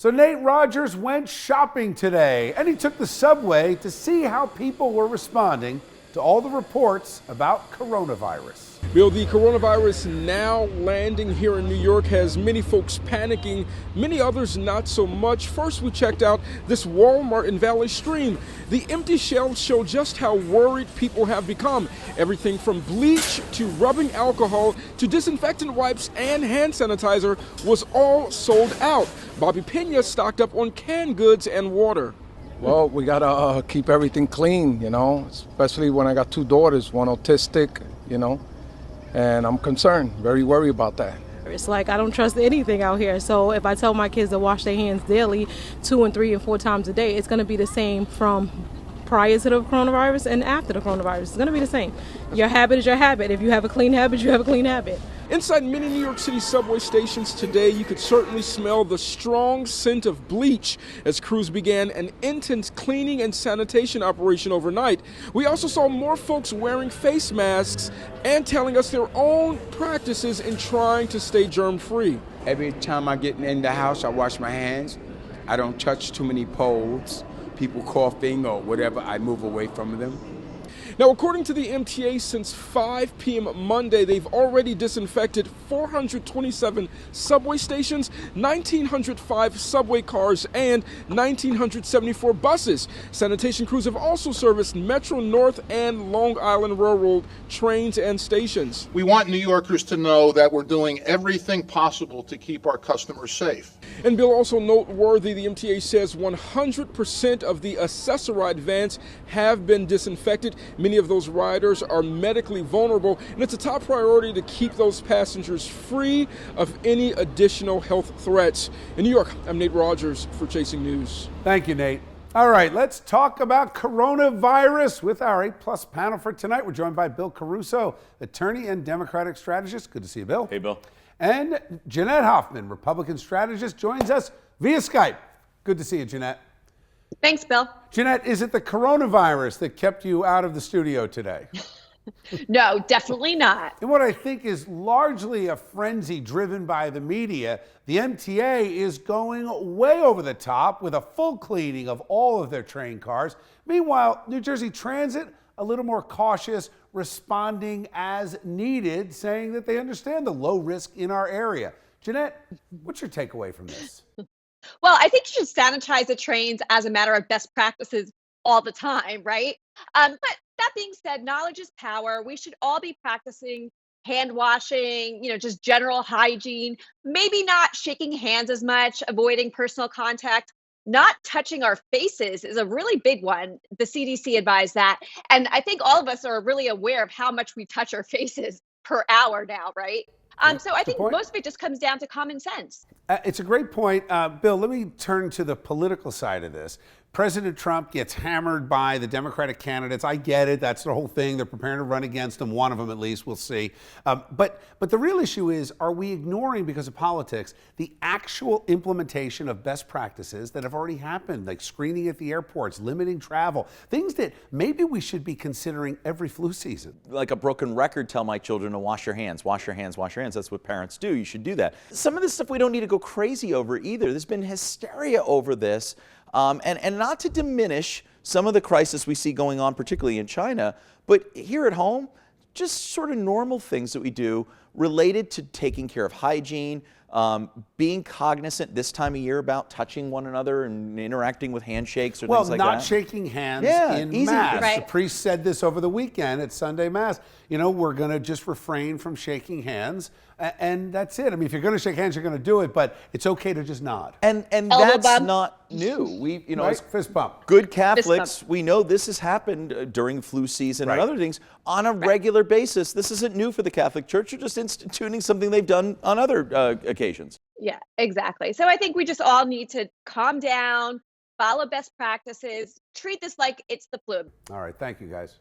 So Nate Rogers went shopping today, and he took the subway to see how people were responding to all the reports about coronavirus. Bill, the coronavirus now landing here in New York has many folks panicking, many others not so much. First, we checked out this Walmart in Valley Stream. The empty shelves show just how worried people have become. Everything from bleach to rubbing alcohol to disinfectant wipes and hand sanitizer was all sold out. Bobby Pena stocked up on canned goods and water. Well, we gotta keep everything clean, especially when I got two daughters, one autistic, and I'm concerned, very worried about that. It's like I don't trust anything out here. So if I tell my kids to wash their hands daily, 2 and 3 and 4 times a day, it's going to be the same from prior to the coronavirus and after the coronavirus. It's going to be the same. Your habit is your habit. If you have a clean habit, you have a clean habit. Inside many New York City subway stations today, you could certainly smell the strong scent of bleach as crews began an intense cleaning and sanitation operation overnight. We also saw more folks wearing face masks and telling us their own practices in trying to stay germ-free. Every time I get in the house, I wash my hands. I don't touch too many poles. People coughing or whatever, I move away from them. Now, according to the MTA, since 5 p.m. Monday, they've already disinfected 427 subway stations, 1,905 subway cars, and 1,974 buses. Sanitation crews have also serviced Metro North and Long Island Railroad trains and stations. We want New Yorkers to know that we're doing everything possible to keep our customers safe. And Bill, also noteworthy, the MTA says 100% of the accessoride vans have been disinfected. Many of those riders are medically vulnerable, and it's a top priority to keep those passengers free of any additional health threats. In New York, I'm Nate Rogers for Chasing News. Thank you, Nate. All right, let's talk about coronavirus with our A+ panel for tonight. We're joined by Bill Caruso, attorney and Democratic strategist. Good to see you, Bill. Hey, Bill. And Jeanette Hoffman, Republican strategist, joins us via Skype. Good to see you, Jeanette. Thanks, Bill. Jeanette, is it the coronavirus that kept you out of the studio today? No, definitely not. In what I think is largely a frenzy driven by the media, the MTA is going way over the top with a full cleaning of all of their train cars. Meanwhile, New Jersey Transit, a little more cautious, responding as needed, saying that they understand the low risk in our area. Jeanette, what's your takeaway from this? Well, I think you should sanitize the trains as a matter of best practices all the time, right? But that being said, knowledge is power. We should all be practicing hand washing, just general hygiene, maybe not shaking hands as much, avoiding personal contact. Not touching our faces is a really big one. The CDC advised that. And I think all of us are really aware of how much we touch our faces per hour now, right? So I think most of it just comes down to common sense. It's a great point. Bill, let me turn to the political side of this. President Trump gets hammered by the Democratic candidates. I get it. That's the whole thing. They're preparing to run against him. One of them, at least. We'll see. But the real issue is, are we ignoring, because of politics, the actual implementation of best practices that have already happened, like screening at the airports, limiting travel, things that maybe we should be considering every flu season? Like a broken record, tell my children to wash your hands, wash your hands, wash your hands. That's what parents do. You should do that. Some of this stuff we don't need to go crazy over either. There's been hysteria over this. And not to diminish some of the crisis we see going on, particularly in China, but here at home, just sort of normal things that we do related to taking care of hygiene, being cognizant this time of year about touching one another and interacting with handshakes or things like that. Well, not shaking hands in Mass. Right. The priest said this over the weekend at Sunday Mass. We're going to just refrain from shaking hands, and that's it. I mean, if you're going to shake hands, you're going to do it, but it's okay to just nod. And that's not new. We, Right? as Fist bump. good Catholics, we know this has happened during flu season and other things on a regular basis. This isn't new for the Catholic Church. They're just instituting something they've done on other occasions. Yeah, exactly. So I think we just all need to calm down, follow best practices, treat this like it's the flu. All right. Thank you, guys.